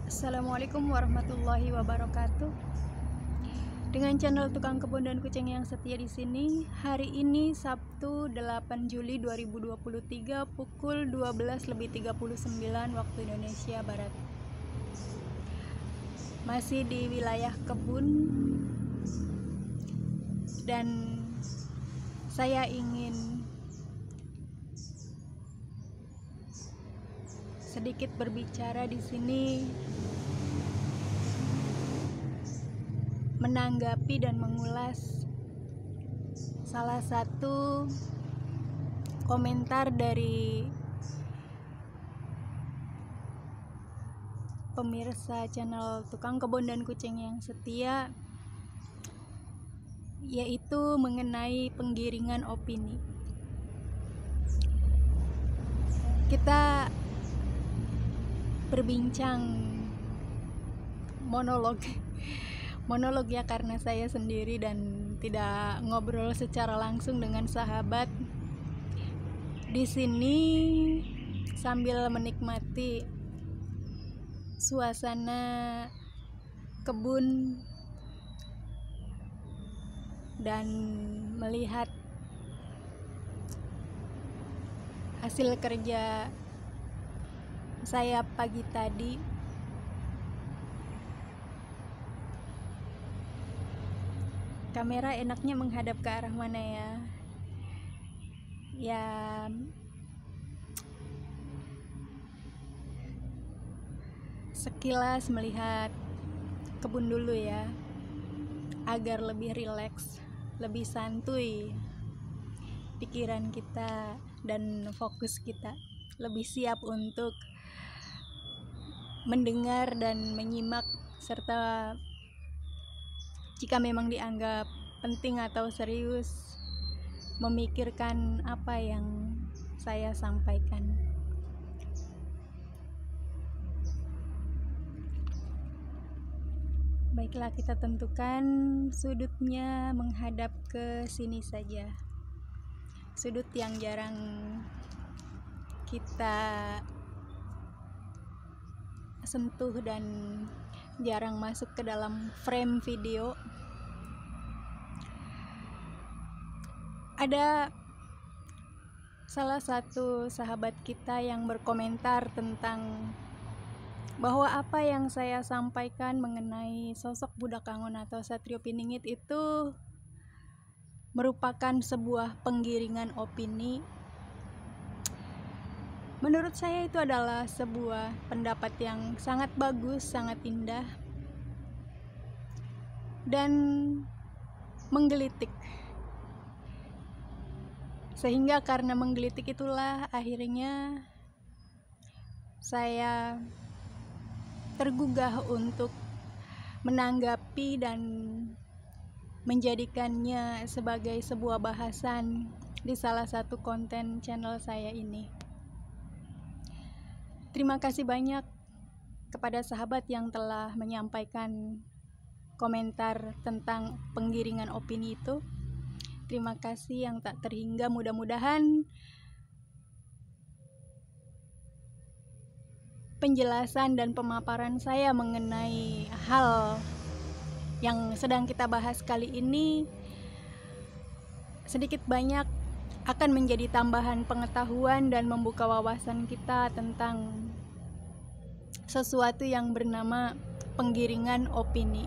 Assalamualaikum warahmatullahi wabarakatuh. Dengan channel Tukang Kebun dan Kucing yang setia di sini, hari ini Sabtu 8 Juli 2023 pukul 12:39 waktu Indonesia Barat. Masih di wilayah kebun dan saya ingin sedikit berbicara di sini menanggapi dan mengulas salah satu komentar dari pemirsa channel Tukang Kebun dan Kucing yang setia, yaitu mengenai penggiringan opini. Kita berbincang monolog ya, karena saya sendiri dan tidak ngobrol secara langsung dengan sahabat di sini sambil menikmati suasana kebun dan melihat hasil kerja saya pagi tadi. Kamera enaknya menghadap ke arah mana ya? Ya, sekilas melihat kebun dulu ya, agar lebih rileks, lebih santuy pikiran kita dan fokus kita, lebih siap untuk mendengar dan menyimak, serta jika memang dianggap penting atau serius, memikirkan apa yang saya sampaikan. Baiklah, kita tentukan sudutnya menghadap ke sini saja. Sudut yang jarang kita sentuh dan jarang masuk ke dalam frame video. Ada salah satu sahabat kita yang berkomentar tentang bahwa apa yang saya sampaikan mengenai sosok Budak Angon atau Satrio Piningit itu merupakan sebuah penggiringan opini. Menurut saya itu adalah sebuah pendapat yang sangat bagus, sangat indah, dan menggelitik. Sehingga karena menggelitik itulah akhirnya saya tergugah untuk menanggapi dan menjadikannya sebagai sebuah bahasan di salah satu konten channel saya ini. Terima kasih banyak kepada sahabat yang telah menyampaikan komentar tentang penggiringan opini itu. Terima kasih yang tak terhingga. Mudah-mudahan penjelasan dan pemaparan saya mengenai hal yang sedang kita bahas kali ini sedikit banyak akan menjadi tambahan pengetahuan dan membuka wawasan kita tentang sesuatu yang bernama penggiringan opini.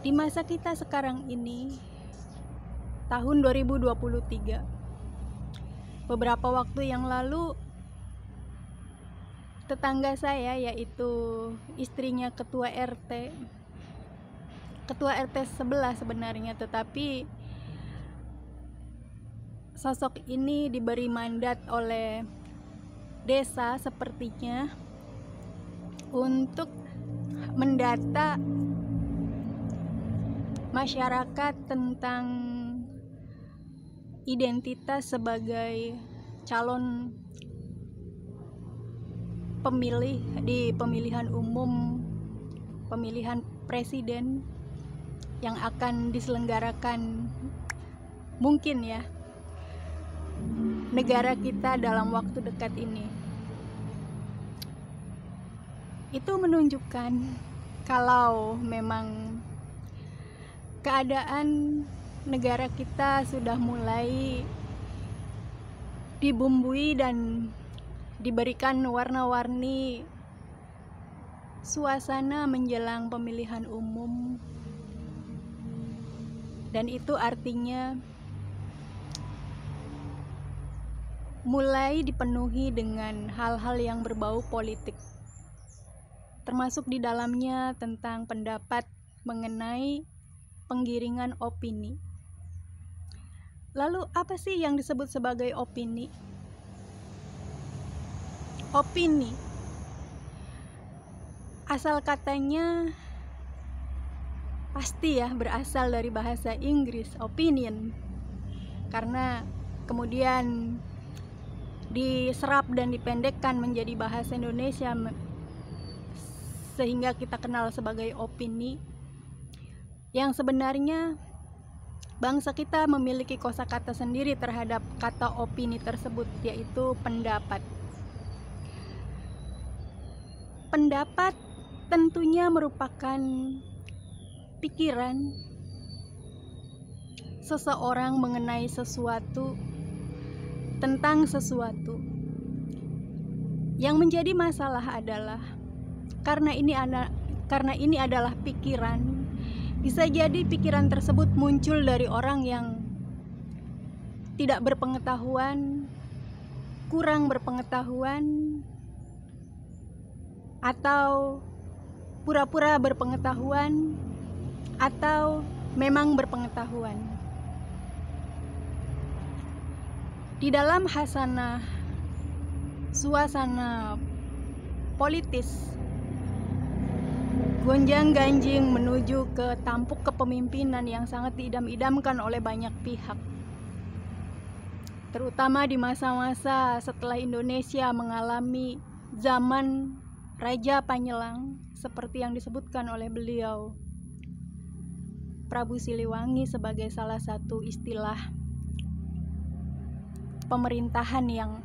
Di masa kita sekarang ini, tahun 2023, beberapa waktu yang lalu, tetangga saya, yaitu istrinya ketua RT sebelah sebenarnya, tetapi sosok ini diberi mandat oleh desa sepertinya untuk mendata masyarakat tentang identitas sebagai calon pemilih di pemilihan umum, pemilihan presiden yang akan diselenggarakan mungkin ya negara kita dalam waktu dekat ini. itu menunjukkan kalau memang keadaan negara kita sudah mulai dibumbui dan diberikan warna-warni suasana menjelang pemilihan umum, dan itu artinya mulai dipenuhi dengan hal-hal yang berbau politik, termasuk di dalamnya tentang pendapat mengenai penggiringan opini. Lalu apa sih yang disebut sebagai opini? Opini, asal katanya pasti ya berasal dari bahasa Inggris, opinion, karena kemudian diserap dan dipendekkan menjadi bahasa Indonesia sehingga kita kenal sebagai opini, yang sebenarnya bangsa kita memiliki kosakata sendiri terhadap kata opini tersebut, yaitu pendapat. Pendapat tentunya merupakan pikiran seseorang mengenai sesuatu, tentang sesuatu. Yang menjadi masalah adalah karena ini adalah pikiran, bisa jadi pikiran tersebut muncul dari orang yang tidak berpengetahuan, kurang berpengetahuan, atau pura-pura berpengetahuan, atau memang berpengetahuan. Di dalam suasana politis gonjang-ganjing menuju ke tampuk kepemimpinan yang sangat diidam-idamkan oleh banyak pihak, terutama di masa-masa setelah Indonesia mengalami zaman Raja Panyelang, seperti yang disebutkan oleh beliau Prabu Siliwangi sebagai salah satu istilah pemerintahan yang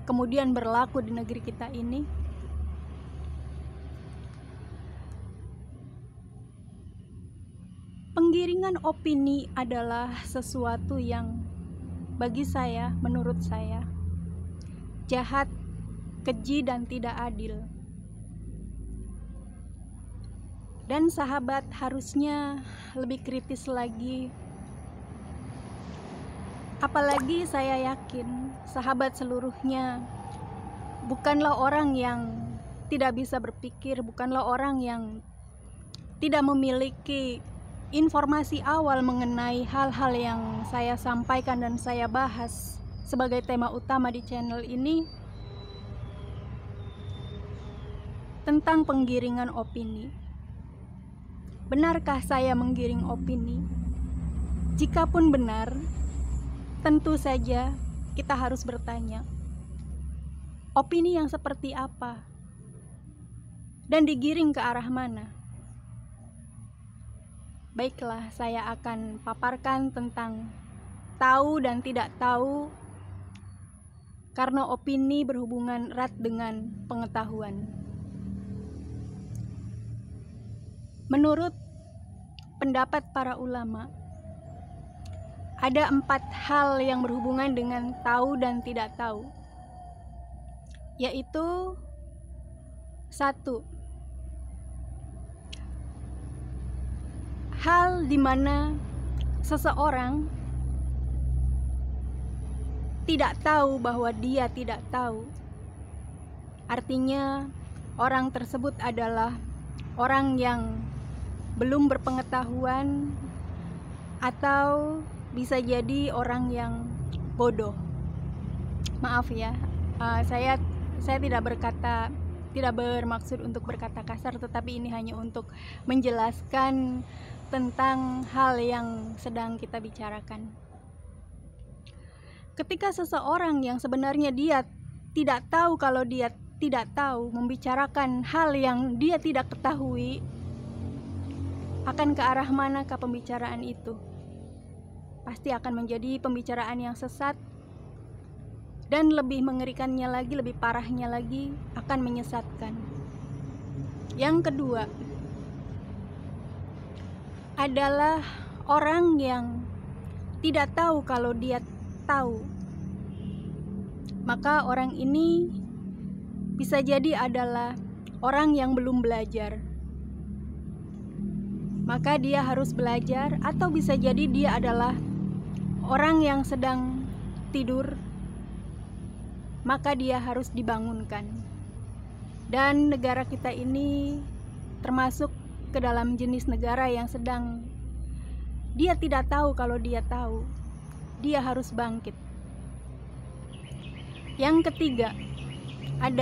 kemudian berlaku di negeri kita ini. Penggiringan opini adalah sesuatu yang bagi saya, menurut saya, jahat, keji, dan tidak adil. Dan sahabat harusnya lebih kritis lagi. Apalagi saya yakin sahabat seluruhnya bukanlah orang yang tidak bisa berpikir, bukanlah orang yang tidak memiliki informasi awal mengenai hal-hal yang saya sampaikan dan saya bahas sebagai tema utama di channel ini tentang penggiringan opini. Benarkah saya menggiring opini? Jikapun benar, tentu saja kita harus bertanya, opini yang seperti apa? Dan digiring ke arah mana? Baiklah, saya akan paparkan tentang tahu dan tidak tahu, karena opini berhubungan erat dengan pengetahuan. Menurut pendapat para ulama, ada 4 hal yang berhubungan dengan tahu dan tidak tahu, yaitu 1. Hal di mana seseorang tidak tahu bahwa dia tidak tahu. Artinya orang tersebut adalah orang yang belum berpengetahuan, atau bisa jadi orang yang bodoh. Maaf ya, saya tidak bermaksud untuk berkata kasar, tetapi ini hanya untuk menjelaskan tentang hal yang sedang kita bicarakan. Ketika seseorang yang sebenarnya dia tidak tahu kalau dia tidak tahu membicarakan hal yang dia tidak ketahui, akan ke arah manakah pembicaraan itu? Pasti akan menjadi pembicaraan yang sesat, dan lebih mengerikannya lagi, lebih parahnya lagi, akan menyesatkan. Yang kedua adalah orang yang tidak tahu kalau dia tahu. Maka orang ini bisa jadi adalah orang yang belum belajar. Maka dia harus belajar, atau bisa jadi dia adalah orang yang sedang tidur. Maka dia harus dibangunkan. Dan negara kita ini termasuk ke dalam jenis negara yang sedang dia tidak tahu kalau dia tahu. Dia harus bangkit. Yang ketiga, ada